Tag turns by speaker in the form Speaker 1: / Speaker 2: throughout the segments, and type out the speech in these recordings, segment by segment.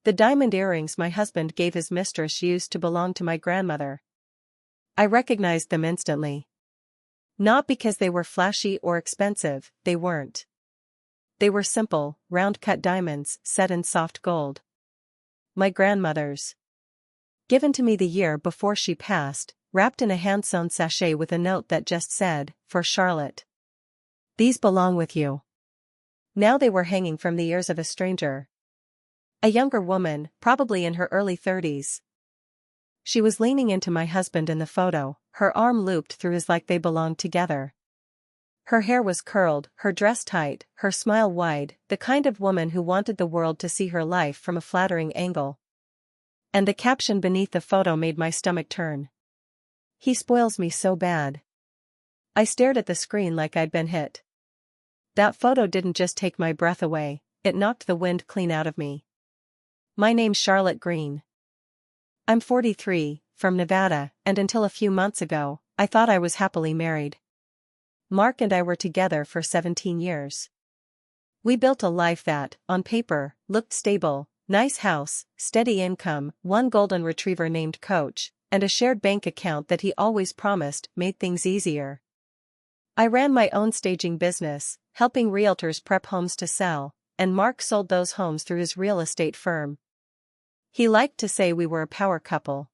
Speaker 1: The diamond earrings my husband gave his mistress used to belong to my grandmother. I recognized them instantly. Not because they were flashy or expensive, they weren't. They were simple, round-cut diamonds set in soft gold. My grandmother's. Given to me the year before she passed, wrapped in a hand-sewn sachet with a note that just said, "For Charlotte. These belong with you." Now they were hanging from the ears of a stranger. A younger woman, probably in her early 30s. She was leaning into my husband in the photo, her arm looped through his like they belonged together. Her hair was curled, her dress tight, her smile wide, the kind of woman who wanted the world to see her life from a flattering angle. And the caption beneath the photo made my stomach turn. "He spoils me so bad." I stared at the screen like I'd been hit. That photo didn't just take my breath away, it knocked the wind clean out of me. My name's Charlotte Green. I'm 43, from Nevada, and until a few months ago, I thought I was happily married. Mark and I were together for 17 years. We built a life that, on paper, looked stable: nice house, steady income, one golden retriever named Coach, and a shared bank account that he always promised made things easier. I ran my own staging business, helping realtors prep homes to sell, and Mark sold those homes through his real estate firm. He liked to say we were a power couple.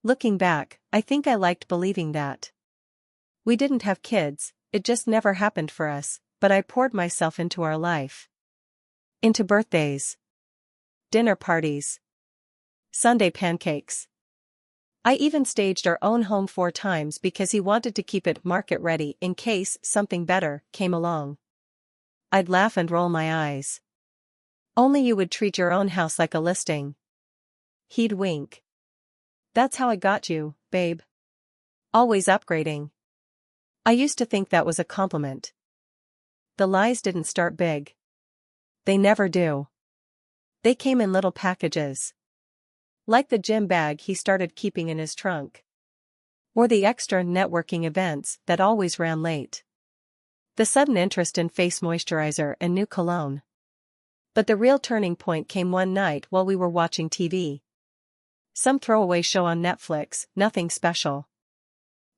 Speaker 1: Looking back, I think I liked believing that. We didn't have kids, it just never happened for us, but I poured myself into our life. Into birthdays, dinner parties, Sunday pancakes. I even staged our own home 4 times because he wanted to keep it market ready in case something better came along. I'd laugh and roll my eyes. "Only you would treat your own house like a listing." He'd wink. "That's how I got you, babe. Always upgrading." I used to think that was a compliment. The lies didn't start big. They never do. They came in little packages. Like the gym bag he started keeping in his trunk. Or the extra networking events that always ran late. The sudden interest in face moisturizer and new cologne. But the real turning point came one night while we were watching TV. Some throwaway show on Netflix, nothing special.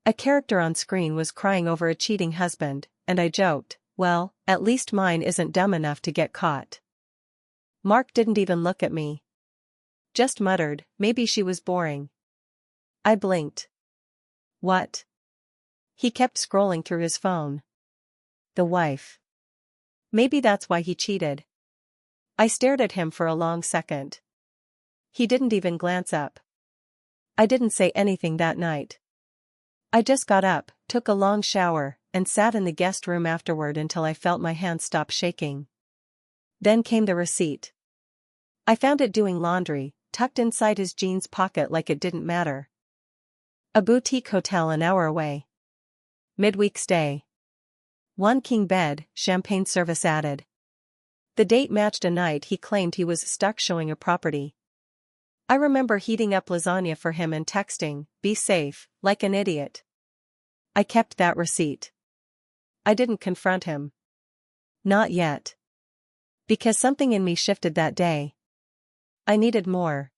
Speaker 1: A character on screen was crying over a cheating husband, and I joked, "Well, at least mine isn't dumb enough to get caught." Mark didn't even look at me. Just muttered, "Maybe she was boring." I blinked. What? He kept scrolling through his phone. The wife. Maybe that's why he cheated. I stared at him for a long second. He didn't even glance up. I didn't say anything that night. I just got up, took a long shower, and sat in the guest room afterward until I felt my hands stop shaking. Then came the receipt. I found it doing laundry, tucked inside his jeans pocket like it didn't matter. A boutique hotel an hour away. Midweek stay. 1 king bed, champagne service added. The date matched a night he claimed he was stuck showing a property. I remember heating up lasagna for him and texting, "Be safe," like an idiot. I kept that receipt. I didn't confront him. Not yet. Because something in me shifted that day. I needed more.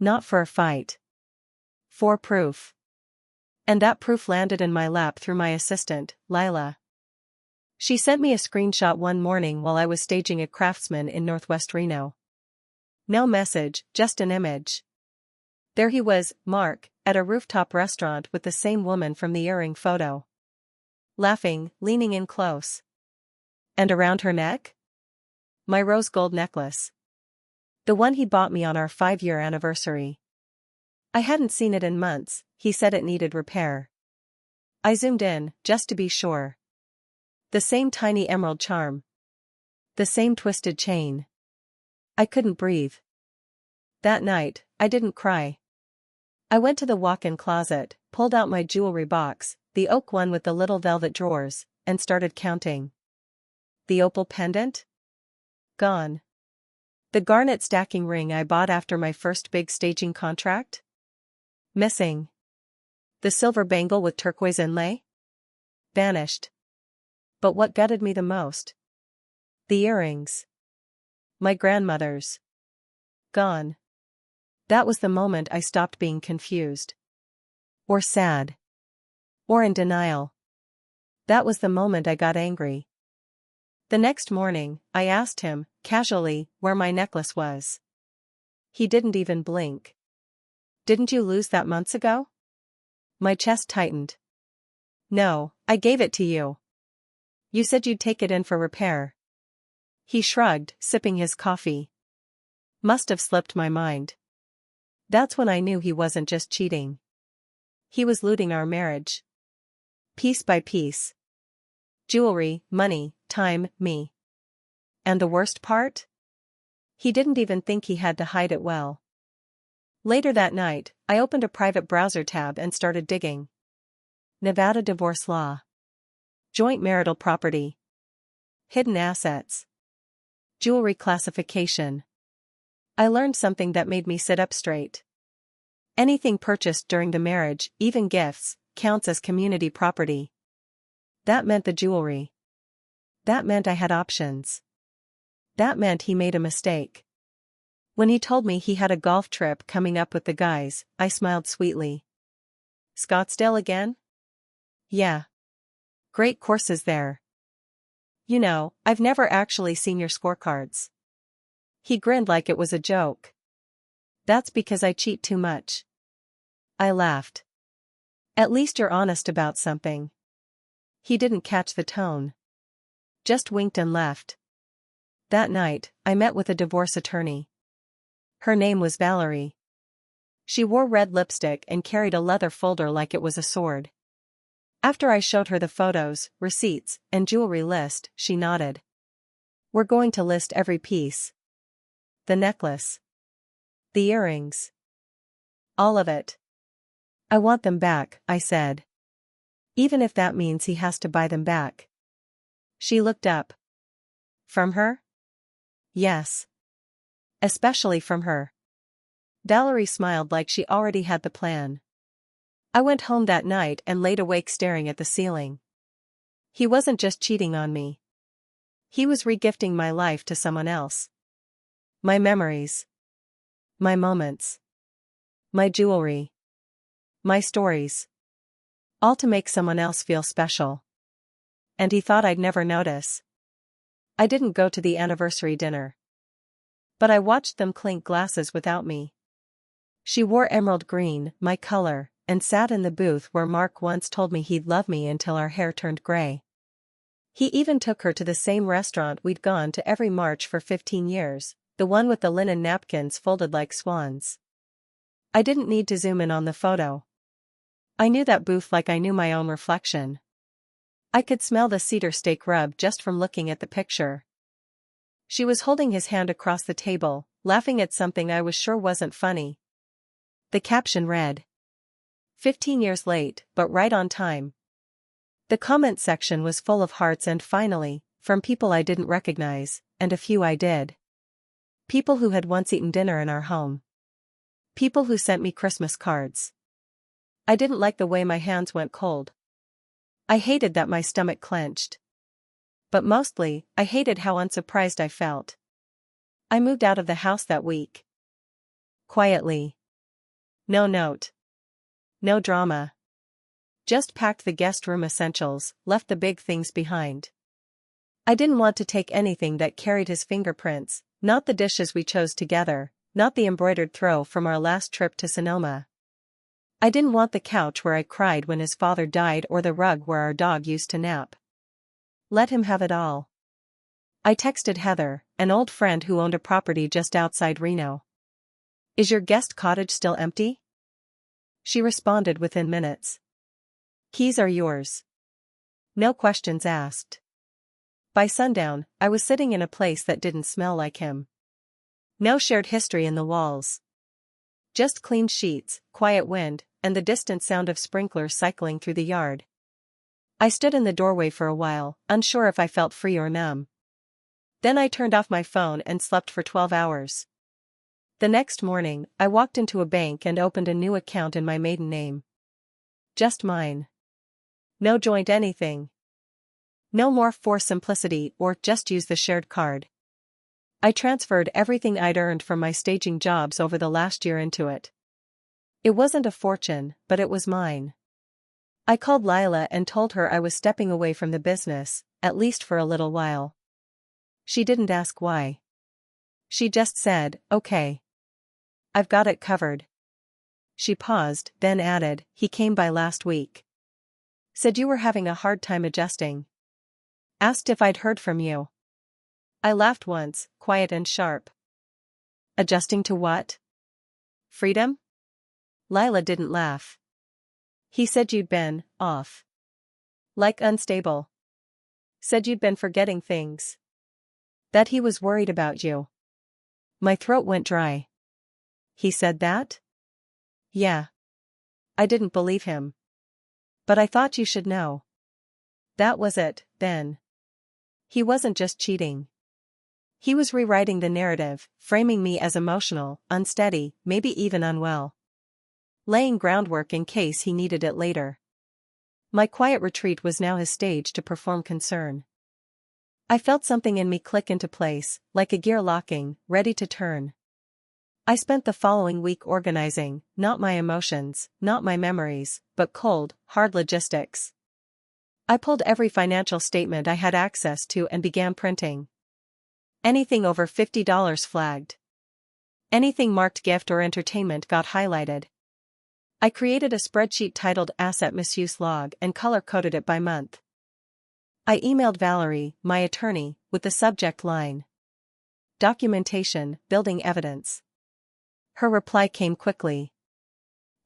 Speaker 1: Not for a fight. For proof. And that proof landed in my lap through my assistant, Lila. She sent me a screenshot one morning while I was staging a Craftsman in Northwest Reno. No message, just an image. There he was, Mark, at a rooftop restaurant with the same woman from the earring photo. Laughing, leaning in close. And around her neck? My rose gold necklace. The one he bought me on our 5-year anniversary. I hadn't seen it in months, he said it needed repair. I zoomed in, just to be sure. The same tiny emerald charm. The same twisted chain. I couldn't breathe. That night, I didn't cry. I went to the walk-in closet, pulled out my jewelry box, the oak one with the little velvet drawers, and started counting. The opal pendant? Gone. The garnet stacking ring I bought after my first big staging contract? Missing. The silver bangle with turquoise inlay? Vanished. But what gutted me the most? The earrings. My grandmother's. gone. That was the moment I stopped being confused. Or sad. Or in denial. That was the moment I got angry. The next morning, I asked him, casually, where my necklace was. He didn't even blink. Didn't you lose that months ago? My chest tightened. No, I gave it to you. You said you'd take it in for repair. He shrugged, sipping his coffee. Must have slipped my mind. That's when I knew he wasn't just cheating. He was looting our marriage. Piece by piece. Jewelry, money, time, me. And the worst part? He didn't even think he had to hide it well. Later that night, I opened a private browser tab and started digging. Nevada divorce law. Joint marital property. Hidden assets. Jewelry classification. I learned something that made me sit up straight. Anything purchased during the marriage, even gifts, counts as community property. That meant the jewelry. That meant I had options. That meant he made a mistake. When he told me he had a golf trip coming up with the guys, I smiled sweetly. Scottsdale again? Yeah. Great courses there. You know, I've never actually seen your scorecards. He grinned like it was a joke. That's because I cheat too much. I laughed. At least you're honest about something. He didn't catch the tone. Just winked and left. That night, I met with a divorce attorney. Her name was Valerie. She wore red lipstick and carried a leather folder like it was a sword. After I showed her the photos, receipts, and jewelry list, she nodded. We're going to list every piece. The necklace. The earrings. All of it. I want them back, I said. Even if that means he has to buy them back. She looked up. From her? Yes. Especially from her. Valerie smiled like she already had the plan. I went home that night and laid awake staring at the ceiling. He wasn't just cheating on me. He was regifting my life to someone else. My memories. My moments. My jewelry. My stories. All to make someone else feel special. And he thought I'd never notice. I didn't go to the anniversary dinner. But I watched them clink glasses without me. She wore emerald green, my color, and sat in the booth where Mark once told me he'd love me until our hair turned gray. He even took her to the same restaurant we'd gone to every March for 15 years, the one with the linen napkins folded like swans. I didn't need to zoom in on the photo. I knew that booth like I knew my own reflection. I could smell the cedar steak rub just from looking at the picture. She was holding his hand across the table, laughing at something I was sure wasn't funny. The caption read, 15 years late, but right on time. The comment section was full of hearts and finally, from people I didn't recognize, and a few I did. People who had once eaten dinner in our home. People who sent me Christmas cards. I didn't like the way my hands went cold. I hated that my stomach clenched. But mostly, I hated how unsurprised I felt. I moved out of the house that week. Quietly. No note. No drama. Just packed the guest room essentials, left the big things behind. I didn't want to take anything that carried his fingerprints, not the dishes we chose together, not the embroidered throw from our last trip to Sonoma. I didn't want the couch where I cried when his father died or the rug where our dog used to nap. Let him have it all. I texted Heather, an old friend who owned a property just outside Reno. Is your guest cottage still empty? She responded within minutes. Keys are yours. No questions asked. By sundown, I was sitting in a place that didn't smell like him. No shared history in the walls. Just clean sheets, quiet wind, and the distant sound of sprinklers cycling through the yard. I stood in the doorway for a while, unsure if I felt free or numb. Then I turned off my phone and slept for 12 hours. The next morning, I walked into a bank and opened a new account in my maiden name. Just mine. No joint anything. No more for simplicity or just use the shared card. I transferred everything I'd earned from my staging jobs over the last year into it. It wasn't a fortune, but it was mine. I called Lila and told her I was stepping away from the business, at least for a little while. She didn't ask why. She just said, "Okay. I've got it covered." She paused, then added, "He came by last week. Said you were having a hard time adjusting. Asked if I'd heard from you." I laughed once, quiet and sharp. "Adjusting to what? Freedom?" Lila didn't laugh. "He said you'd been off. Like unstable. Said you'd been forgetting things. That he was worried about you." My throat went dry. "He said that?" "Yeah." I didn't believe him. "But I thought you should know." That was it, then. He wasn't just cheating. He was rewriting the narrative, framing me as emotional, unsteady, maybe even unwell. Laying groundwork in case he needed it later. My quiet retreat was now his stage to perform concern. I felt something in me click into place, like a gear locking, ready to turn. I spent the following week organizing, not my emotions, not my memories, but cold, hard logistics. I pulled every financial statement I had access to and began printing. Anything over $50 flagged. Anything marked gift or entertainment got highlighted. I created a spreadsheet titled Asset Misuse Log and color-coded it by month. I emailed Valerie, my attorney, with the subject line: Documentation, building evidence. Her reply came quickly.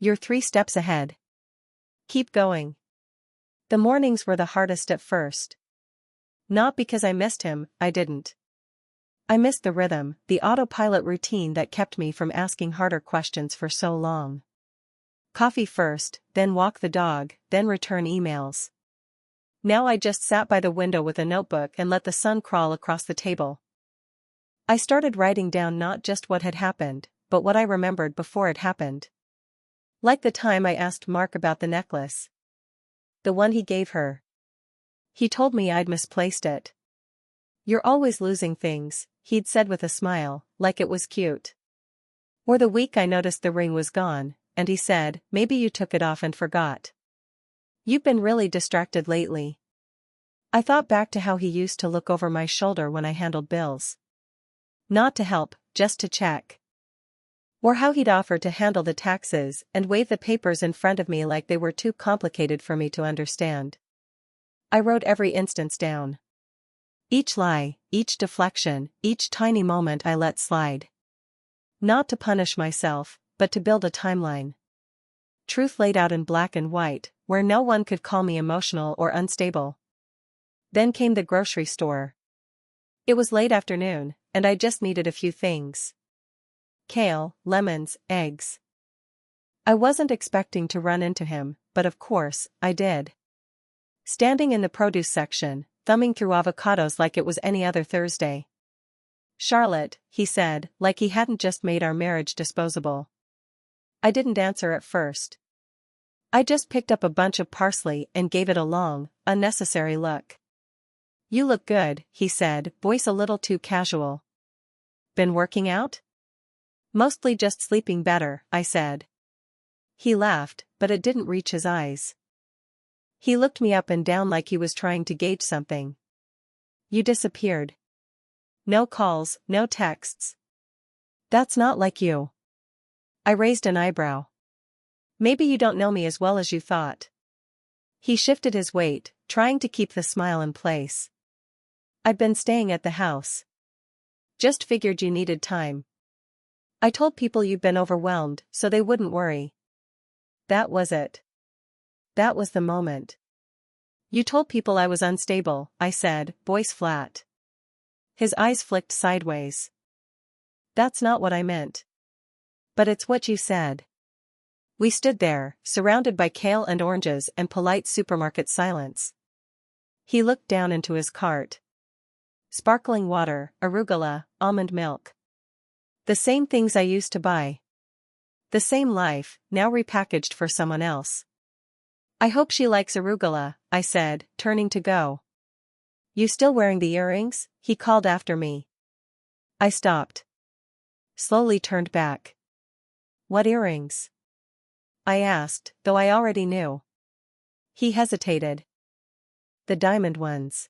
Speaker 1: "You're 3 steps ahead. Keep going." The mornings were the hardest at first. Not because I missed him, I didn't. I missed the rhythm, the autopilot routine that kept me from asking harder questions for so long. Coffee first, then walk the dog, then return emails. Now I just sat by the window with a notebook and let the sun crawl across the table. I started writing down not just what had happened, but what I remembered before it happened. Like the time I asked Mark about the necklace. The one he gave her. He told me I'd misplaced it. "You're always losing things," he'd said with a smile, like it was cute. Or the week I noticed the ring was gone, and he said, "Maybe you took it off and forgot. You've been really distracted lately." I thought back to how he used to look over my shoulder when I handled bills. Not to help, just to check. Or how he'd offer to handle the taxes and wave the papers in front of me like they were too complicated for me to understand. I wrote every instance down. Each lie, each deflection, each tiny moment I let slide. Not to punish myself, but to build a timeline. Truth laid out in black and white, where no one could call me emotional or unstable. Then came the grocery store. It was late afternoon, and I just needed a few things. Kale, lemons, eggs. I wasn't expecting to run into him, but of course, I did. Standing in the produce section, thumbing through avocados like it was any other Thursday. "Charlotte," he said, like he hadn't just made our marriage disposable. I didn't answer at first. I just picked up a bunch of parsley and gave it a long, unnecessary look. "You look good," he said, voice a little too casual. "Been working out?" "Mostly just sleeping better," I said. He laughed, but it didn't reach his eyes. He looked me up and down like he was trying to gauge something. "You disappeared. No calls, no texts." "That's not like you." I raised an eyebrow. "Maybe you don't know me as well as you thought." He shifted his weight, trying to keep the smile in place. "I'd been staying at the house. Just figured you needed time. I told people you'd been overwhelmed, so they wouldn't worry." That was it. That was the moment. "You told people I was unstable," I said, voice flat. His eyes flicked sideways. "That's not what I meant. But it's what you said." We stood there, surrounded by kale and oranges and polite supermarket silence. He looked down into his cart. Sparkling water, arugula, almond milk. The same things I used to buy. The same life, now repackaged for someone else. "I hope she likes arugula," I said, turning to go. "You still wearing the earrings?" he called after me. I stopped. Slowly turned back. What earrings? I asked, though I already knew. He hesitated. The diamond ones.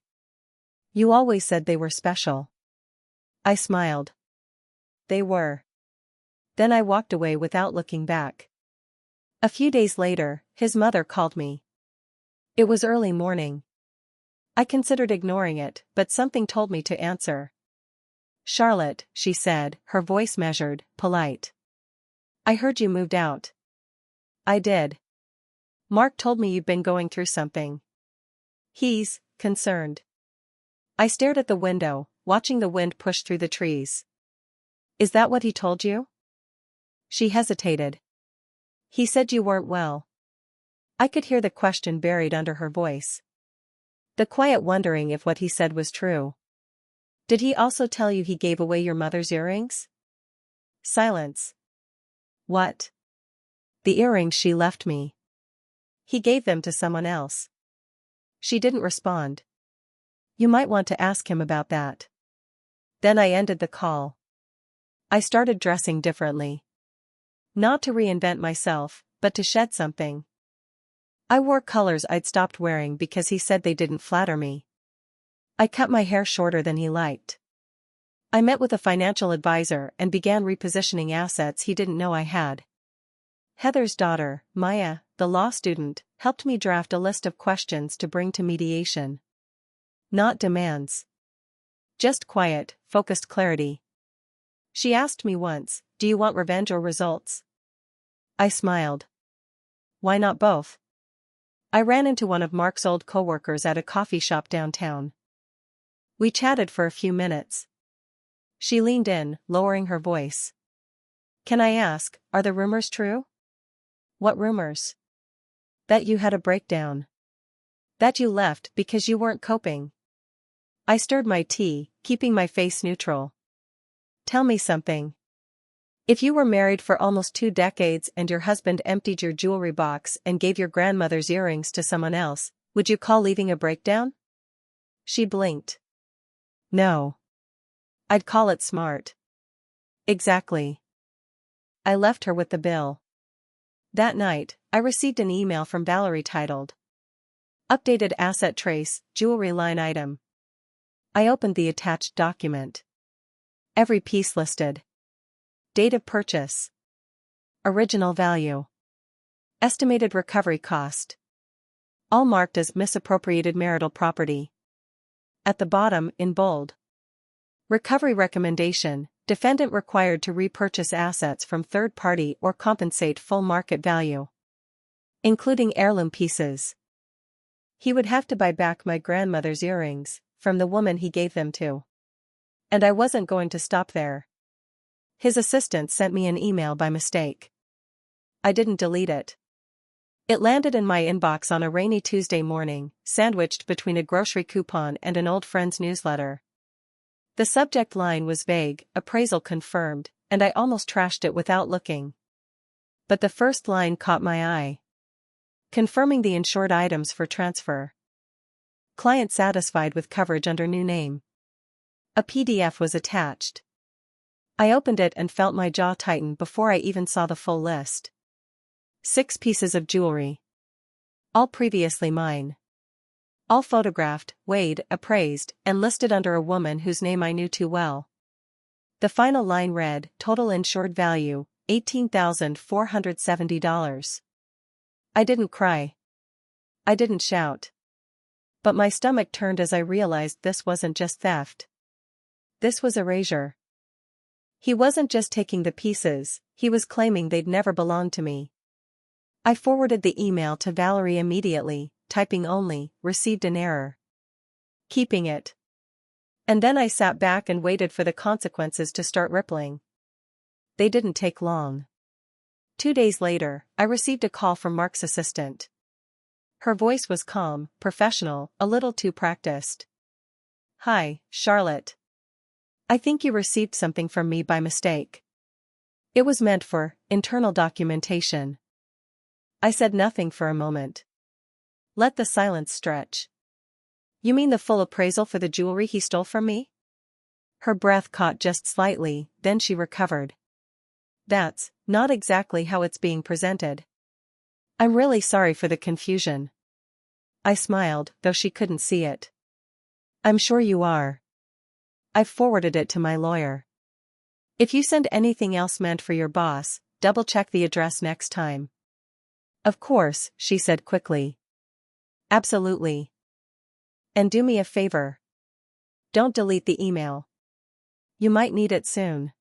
Speaker 1: You always said they were special. I smiled. They were. Then I walked away without looking back. A few days later, his mother called me. It was early morning. I considered ignoring it, but something told me to answer. Charlotte, she said, her voice measured, polite. I heard you moved out. I did. Mark told me you've been going through something. He's concerned. I stared at the window, watching the wind push through the trees. Is that what he told you? She hesitated. He said you weren't well. I could hear the question buried under her voice. The quiet wondering if what he said was true. Did he also tell you he gave away your mother's earrings? Silence. What? The earrings she left me. He gave them to someone else. She didn't respond. You might want to ask him about that. Then I ended the call. I started dressing differently. Not to reinvent myself, but to shed something. I wore colors I'd stopped wearing because he said they didn't flatter me. I cut my hair shorter than he liked. I met with a financial advisor and began repositioning assets he didn't know I had. Heather's daughter, Maya, the law student, helped me draft a list of questions to bring to mediation. Not demands. Just quiet, focused clarity. She asked me once, "Do you want revenge or results?" I smiled. Why not both? I ran into one of Mark's old coworkers at a coffee shop downtown. We chatted for a few minutes. She leaned in, lowering her voice. Can I ask, are the rumors true? What rumors? That you had a breakdown. That you left because you weren't coping. I stirred my tea, keeping my face neutral. Tell me something. If you were married for almost 2 decades and your husband emptied your jewelry box and gave your grandmother's earrings to someone else, would you call leaving a breakdown? She blinked. No. I'd call it smart. Exactly. I left her with the bill. That night, I received an email from Valerie titled, Updated Asset Trace, Jewelry Line Item. I opened the attached document. Every piece listed. Date of purchase. Original value. Estimated recovery cost. All marked as misappropriated marital property. At the bottom, in bold. Recovery recommendation, defendant required to repurchase assets from third party or compensate full market value. Including heirloom pieces. He would have to buy back my grandmother's earrings, from the woman he gave them to. And I wasn't going to stop there. His assistant sent me an email by mistake. I didn't delete it. It landed in my inbox on a rainy Tuesday morning, sandwiched between a grocery coupon and an old friend's newsletter. The subject line was vague, appraisal confirmed, and I almost trashed it without looking. But the first line caught my eye. Confirming the insured items for transfer. Client satisfied with coverage under new name. A PDF was attached. I opened it and felt my jaw tighten before I even saw the full list. 6 pieces of jewelry. All previously mine. All photographed, weighed, appraised, and listed under a woman whose name I knew too well. The final line read, total insured value, $18,470. I didn't cry. I didn't shout. But my stomach turned as I realized this wasn't just theft. This was erasure. He wasn't just taking the pieces, he was claiming they'd never belonged to me. I forwarded the email to Valerie immediately, typing only, received an error. Keeping it. And then I sat back and waited for the consequences to start rippling. They didn't take long. 2 days later, I received a call from Mark's assistant. Her voice was calm, professional, a little too practiced. Hi, Charlotte. I think you received something from me by mistake. It was meant for internal documentation. I said nothing for a moment. Let the silence stretch. You mean the full appraisal for the jewelry he stole from me? Her breath caught just slightly, then she recovered. That's not exactly how it's being presented. I'm really sorry for the confusion. I smiled, though she couldn't see it. I'm sure you are. I've forwarded it to my lawyer. If you send anything else meant for your boss, double-check the address next time. Of course, she said quickly. Absolutely. And do me a favor. Don't delete the email. You might need it soon.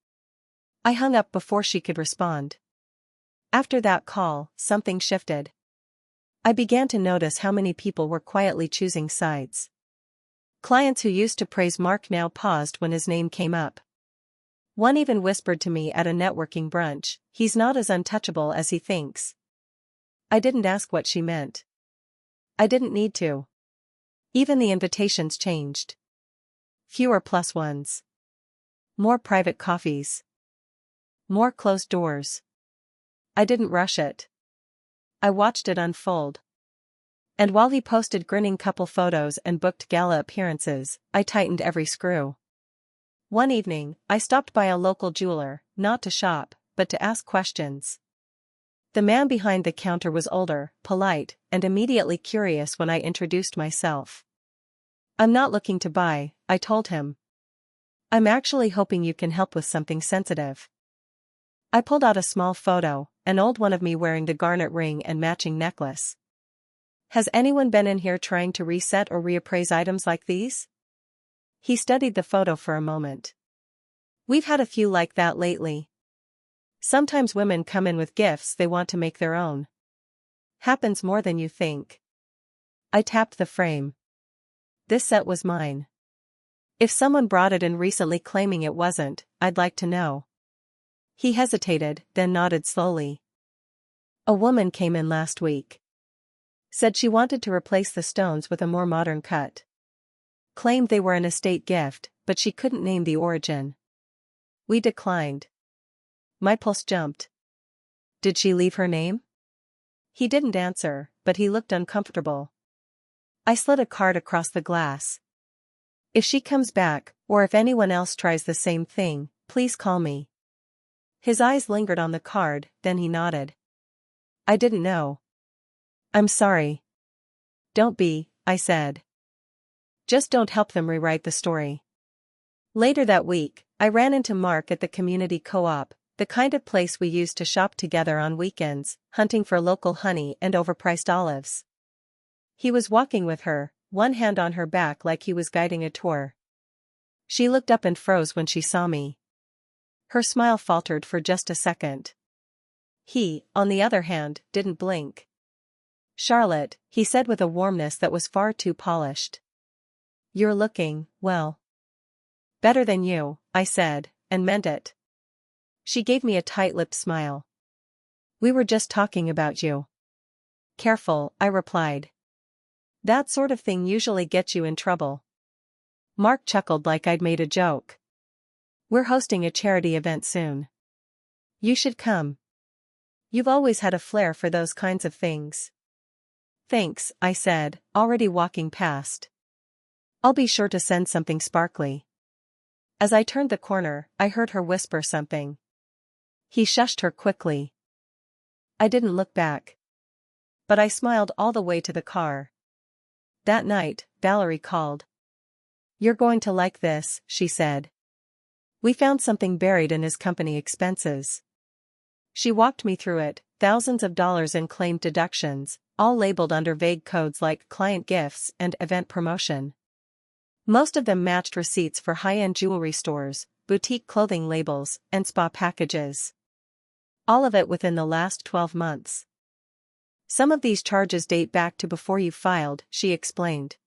Speaker 1: I hung up before she could respond. After that call, something shifted. I began to notice how many people were quietly choosing sides. Clients who used to praise Mark now paused when his name came up. One even whispered to me at a networking brunch, "He's not as untouchable as he thinks." I didn't ask what she meant. I didn't need to. Even the invitations changed. Fewer plus ones. More private coffees. More closed doors. I didn't rush it. I watched it unfold. And while he posted grinning couple photos and booked gala appearances, I tightened every screw. One evening, I stopped by a local jeweler, not to shop, but to ask questions. The man behind the counter was older, polite, and immediately curious when I introduced myself. "I'm not looking to buy," I told him. "I'm actually hoping you can help with something sensitive." I pulled out a small photo, an old one of me wearing the garnet ring and matching necklace. "Has anyone been in here trying to reset or reappraise items like these?" He studied the photo for a moment. "We've had a few like that lately. Sometimes women come in with gifts they want to make their own. Happens more than you think." I tapped the frame. "This set was mine. If someone brought it in recently claiming it wasn't, I'd like to know." He hesitated, then nodded slowly. "A woman came in last week. Said she wanted to replace the stones with a more modern cut. Claimed they were an estate gift, but she couldn't name the origin. We declined." My pulse jumped. "Did she leave her name?" He didn't answer, but he looked uncomfortable. I slid a card across the glass. "If she comes back, or if anyone else tries the same thing, please call me." His eyes lingered on the card, then he nodded. "I didn't know." "I'm sorry." "Don't be," I said. "Just don't help them rewrite the story." Later that week, I ran into Mark at the community co-op, the kind of place we used to shop together on weekends, hunting for local honey and overpriced olives. He was walking with her, one hand on her back like he was guiding a tour. She looked up and froze when she saw me. Her smile faltered for just a second. He, on the other hand, didn't blink. "Charlotte," he said with a warmness that was far too polished. "You're looking, well. Better than you," I said, and meant it. She gave me a tight-lipped smile. "We were just talking about you." "Careful," I replied. "That sort of thing usually gets you in trouble." Mark chuckled like I'd made a joke. "We're hosting a charity event soon. You should come. You've always had a flair for those kinds of things." "Thanks," I said, already walking past. "I'll be sure to send something sparkly." As I turned the corner, I heard her whisper something. He shushed her quickly. I didn't look back. But I smiled all the way to the car. That night, Valerie called. "You're going to like this," she said. "We found something buried in his company expenses." She walked me through it, thousands of dollars in claimed deductions, all labeled under vague codes like client gifts and event promotion. Most of them matched receipts for high-end jewelry stores, boutique clothing labels, and spa packages. All of it within the last 12 months. "Some of these charges date back to before you filed," she explained.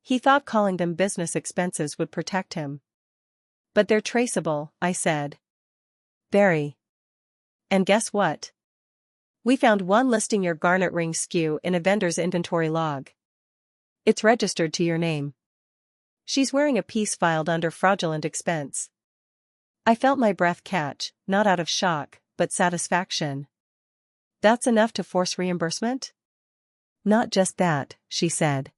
Speaker 1: He thought calling them business expenses would protect him. "But they're traceable," I said. "Very. And guess what? We found one listing your garnet ring SKU in a vendor's inventory log. It's registered to your name. She's wearing a piece filed under fraudulent expense." I felt my breath catch, not out of shock, but satisfaction. "That's enough to force reimbursement?" "Not just that," she said.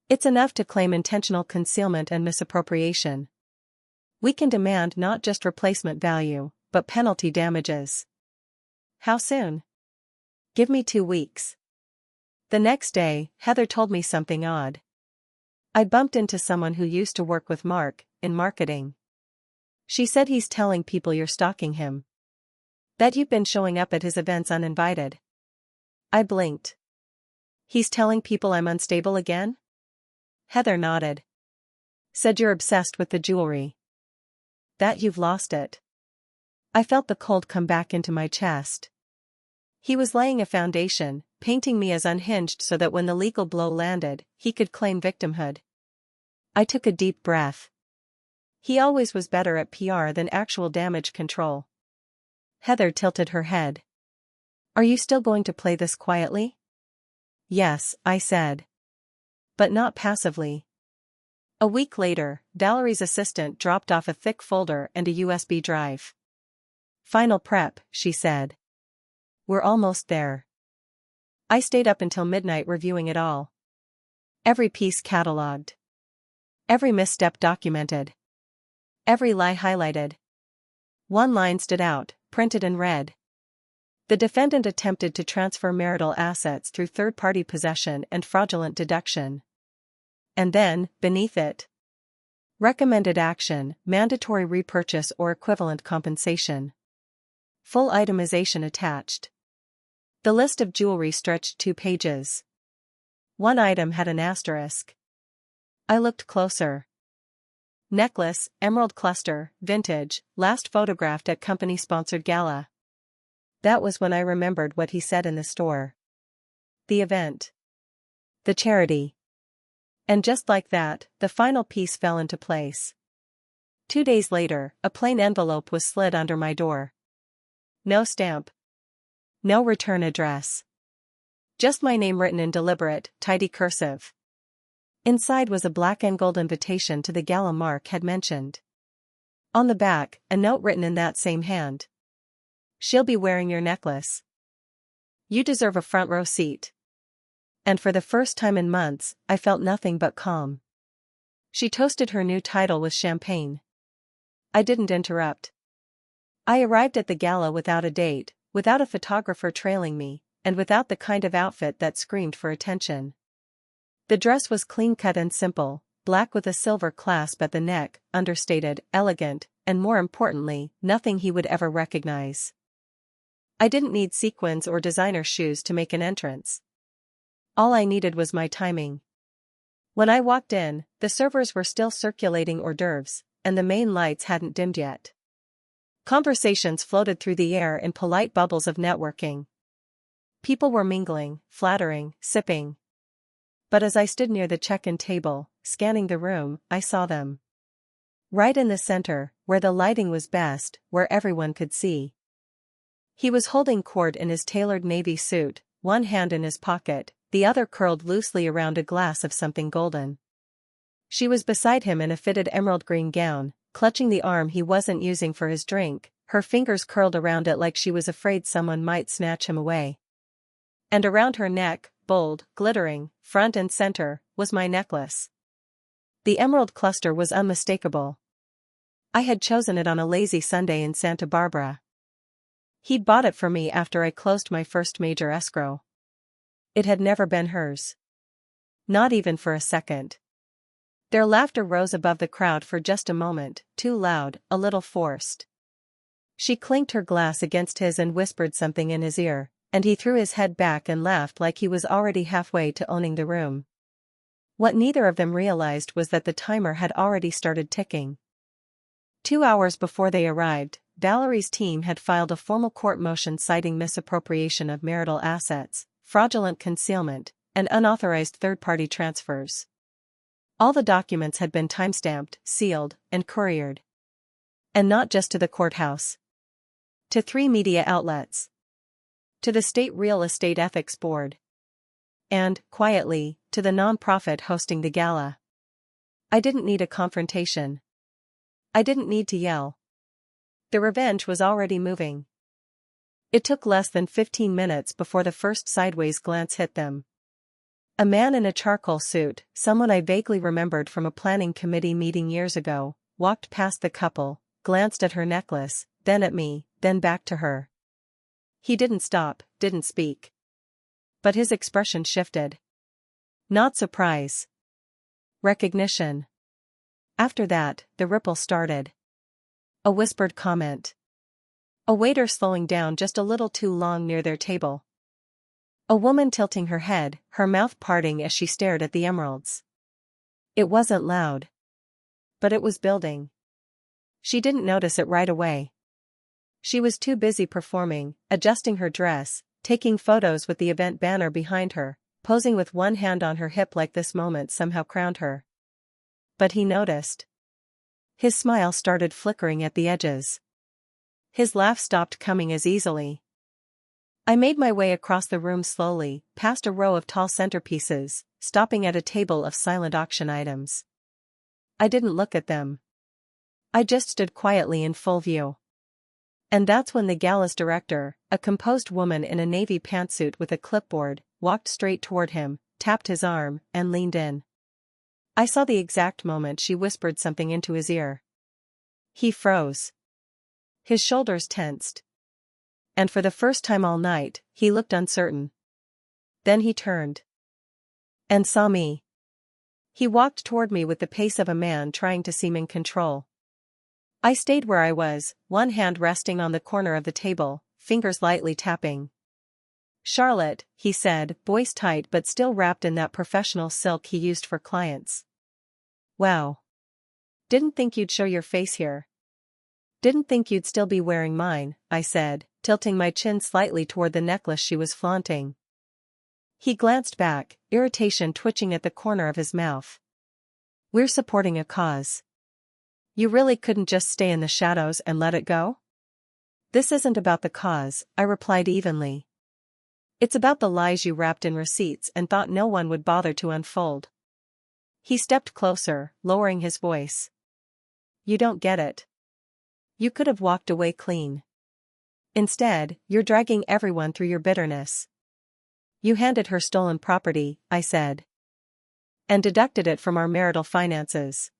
Speaker 1: "It's enough to claim intentional concealment and misappropriation." We can demand not just replacement value, but penalty damages. How soon? Give me 2 weeks. The next day, Heather told me something odd. I bumped into someone who used to work with Mark, in marketing. She said he's telling people you're stalking him. That you've been showing up at his events uninvited. I blinked. He's telling people I'm unstable again? Heather nodded. Said you're obsessed with the jewelry. That you've lost it. I felt the cold come back into my chest. He was laying a foundation, painting me as unhinged so that when the legal blow landed, he could claim victimhood. I took a deep breath. He always was better at PR than actual damage control. Heather tilted her head. Are you still going to play this quietly? Yes, I said. But not passively. A week later, Valerie's assistant dropped off a thick folder and a USB drive. Final prep, she said. We're almost there. I stayed up until midnight reviewing it all. Every piece catalogued. Every misstep documented. Every lie highlighted. One line stood out, printed in red. The defendant attempted to transfer marital assets through third-party possession and fraudulent deduction. And then, beneath it, recommended action, mandatory repurchase or equivalent compensation. Full itemization attached. The list of jewelry stretched 2 pages. One item had an asterisk. I looked closer. Necklace, emerald cluster, vintage, last photographed at company-sponsored gala. That was when I remembered what he said in the store. The event. The charity. And just like that, the final piece fell into place. 2 days later, a plain envelope was slid under my door. No stamp. No return address. Just my name written in deliberate, tidy cursive. Inside was a black and gold invitation to the gala Mark had mentioned. On the back, a note written in that same hand. She'll be wearing your necklace. You deserve a front row seat. And for the first time in months, I felt nothing but calm. She toasted her new title with champagne. I didn't interrupt. I arrived at the gala without a date, without a photographer trailing me, and without the kind of outfit that screamed for attention. The dress was clean-cut and simple, black with a silver clasp at the neck, understated, elegant, and more importantly, nothing he would ever recognize. I didn't need sequins or designer shoes to make an entrance. All I needed was my timing. When I walked in, the servers were still circulating hors d'oeuvres, and the main lights hadn't dimmed yet. Conversations floated through the air in polite bubbles of networking. People were mingling, flattering, sipping. But as I stood near the check-in table, scanning the room, I saw them. Right in the center, where the lighting was best, where everyone could see. He was holding Cord in his tailored navy suit, one hand in his pocket, the other curled loosely around a glass of something golden. She was beside him in a fitted emerald green gown, clutching the arm he wasn't using for his drink, her fingers curled around it like she was afraid someone might snatch him away. And around her neck, bold, glittering, front and center, was my necklace. The emerald cluster was unmistakable. I had chosen it on a lazy Sunday in Santa Barbara. He'd bought it for me after I closed my first major escrow. It had never been hers. Not even for a second. Their laughter rose above the crowd for just a moment, too loud, a little forced. She clinked her glass against his and whispered something in his ear, and he threw his head back and laughed like he was already halfway to owning the room. What neither of them realized was that the timer had already started ticking. 2 hours before they arrived, Valerie's team had filed a formal court motion citing misappropriation of marital assets, fraudulent concealment, and unauthorized third-party transfers. All the documents had been timestamped, sealed, and couriered. And not just to the courthouse. To 3 media outlets. To the State Real Estate Ethics Board. And, quietly, to the nonprofit hosting the gala. I didn't need a confrontation. I didn't need to yell. The revenge was already moving. It took less than 15 minutes before the first sideways glance hit them. A man in a charcoal suit, someone I vaguely remembered from a planning committee meeting years ago, walked past the couple, glanced at her necklace, then at me, then back to her. He didn't stop, didn't speak. But his expression shifted. Not surprise. Recognition. After that, the ripple started. A whispered comment. A waiter slowing down just a little too long near their table. A woman tilting her head, her mouth parting as she stared at the emeralds. It wasn't loud. But it was building. She didn't notice it right away. She was too busy performing, adjusting her dress, taking photos with the event banner behind her, posing with one hand on her hip like this moment somehow crowned her. But he noticed. His smile started flickering at the edges. His laugh stopped coming as easily. I made my way across the room slowly, past a row of tall centerpieces, stopping at a table of silent auction items. I didn't look at them. I just stood quietly in full view. And that's when the gala's director, a composed woman in a navy pantsuit with a clipboard, walked straight toward him, tapped his arm, and leaned in. I saw the exact moment she whispered something into his ear. He froze. His shoulders tensed. And for the first time all night, he looked uncertain. Then he turned. And saw me. He walked toward me with the pace of a man trying to seem in control. I stayed where I was, one hand resting on the corner of the table, fingers lightly tapping. "Charlotte," he said, voice tight but still wrapped in that professional silk he used for clients. "Wow. Didn't think you'd show your face here. Didn't think you'd still be wearing mine," I said, tilting my chin slightly toward the necklace she was flaunting. He glanced back, irritation twitching at the corner of his mouth. "We're supporting a cause. You really couldn't just stay in the shadows and let it go?" "This isn't about the cause," I replied evenly. "It's about the lies you wrapped in receipts and thought no one would bother to unfold." He stepped closer, lowering his voice. "You don't get it. You could have walked away clean. Instead, you're dragging everyone through your bitterness." "You handed her stolen property," I said. "And deducted it from our marital finances.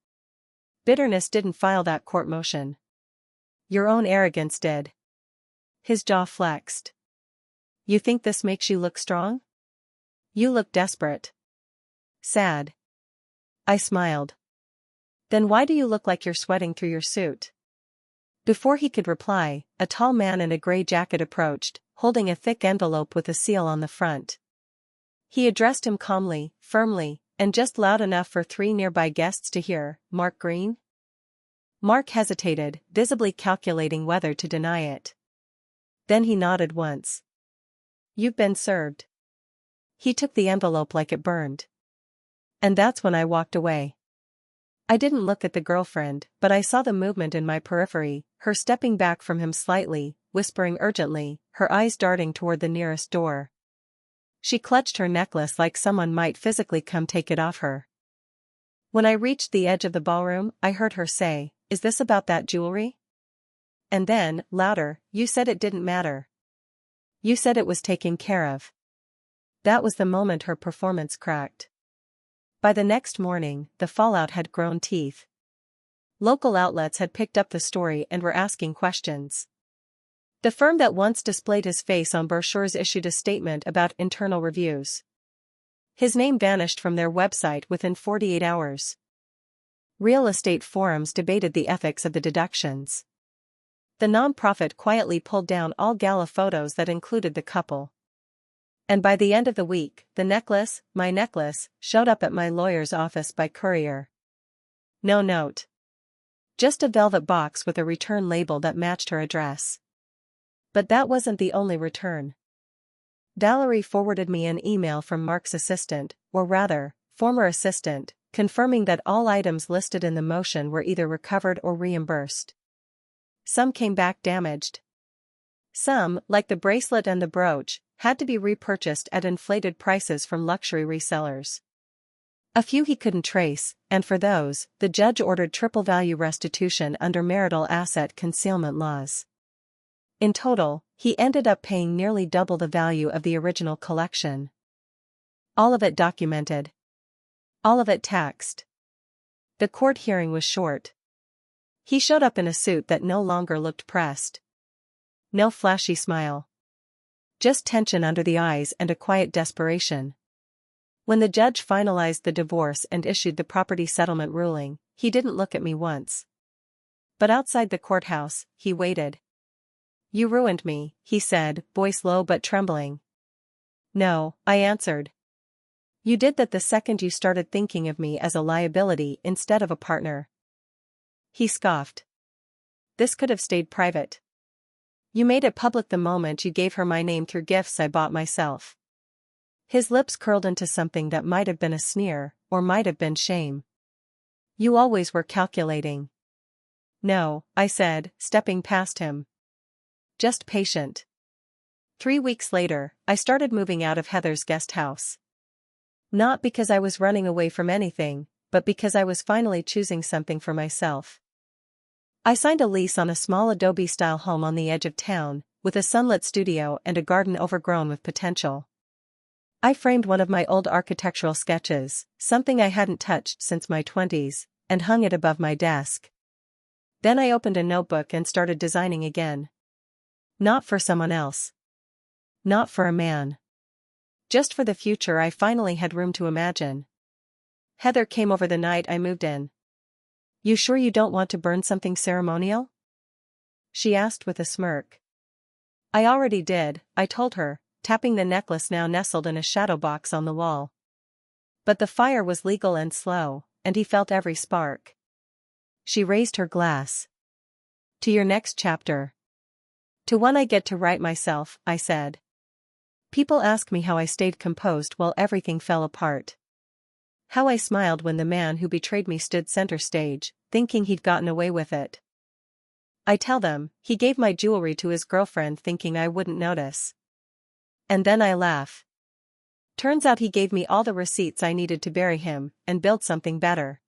Speaker 1: Bitterness didn't file that court motion. Your own arrogance did." His jaw flexed. "You think this makes you look strong? You look desperate. Sad." I smiled. "Then why do you look like you're sweating through your suit?" Before he could reply, a tall man in a gray jacket approached, holding a thick envelope with a seal on the front. He addressed him calmly, firmly, and just loud enough for 3 nearby guests to hear, "Mark Green?" Mark hesitated, visibly calculating whether to deny it. Then he nodded once. "You've been served." He took the envelope like it burned. And that's when I walked away. I didn't look at the girlfriend, but I saw the movement in my periphery, her stepping back from him slightly, whispering urgently, her eyes darting toward the nearest door. She clutched her necklace like someone might physically come take it off her. When I reached the edge of the ballroom, I heard her say, "Is this about that jewelry?" And then, louder, "You said it didn't matter. You said it was taken care of." That was the moment her performance cracked. By the next morning, the fallout had grown teeth. Local outlets had picked up the story and were asking questions. The firm that once displayed his face on brochures issued a statement about internal reviews. His name vanished from their website within 48 hours. Real estate forums debated the ethics of the deductions. The nonprofit quietly pulled down all gala photos that included the couple. And by the end of the week, the necklace, my necklace, showed up at my lawyer's office by courier. No note. Just a velvet box with a return label that matched her address. But that wasn't the only return. Valerie forwarded me an email from Mark's assistant, or rather, former assistant, confirming that all items listed in the motion were either recovered or reimbursed. Some came back damaged. Some, like the bracelet and the brooch, had to be repurchased at inflated prices from luxury resellers. A few he couldn't trace, and for those, the judge ordered triple value restitution under marital asset concealment laws. In total, he ended up paying nearly double the value of the original collection. All of it documented. All of it taxed. The court hearing was short. He showed up in a suit that no longer looked pressed. No flashy smile. Just tension under the eyes and a quiet desperation. When the judge finalized the divorce and issued the property settlement ruling, he didn't look at me once. But outside the courthouse, he waited. "You ruined me," he said, voice low but trembling. "No," I answered. "You did that the second you started thinking of me as a liability instead of a partner." He scoffed. "This could have stayed private. You made it public the moment you gave her my name through gifts I bought myself." His lips curled into something that might have been a sneer, or might have been shame. "You always were calculating." "No," I said, stepping past him. "Just patient." 3 weeks later, I started moving out of Heather's guest house. Not because I was running away from anything, but because I was finally choosing something for myself. I signed a lease on a small adobe-style home on the edge of town, with a sunlit studio and a garden overgrown with potential. I framed one of my old architectural sketches, something I hadn't touched since my 20s, and hung it above my desk. Then I opened a notebook and started designing again. Not for someone else. Not for a man. Just for the future I finally had room to imagine. Heather came over the night I moved in. "You sure you don't want to burn something ceremonial?" she asked with a smirk. "I already did," I told her, tapping the necklace now nestled in a shadow box on the wall. But the fire was legal and slow, and he felt every spark. She raised her glass. "To your next chapter." "To one I get to write myself," I said. People ask me how I stayed composed while everything fell apart. How I smiled when the man who betrayed me stood center stage, thinking he'd gotten away with it. I tell them, he gave my jewelry to his girlfriend thinking I wouldn't notice. And then I laugh. Turns out he gave me all the receipts I needed to bury him, and build something better.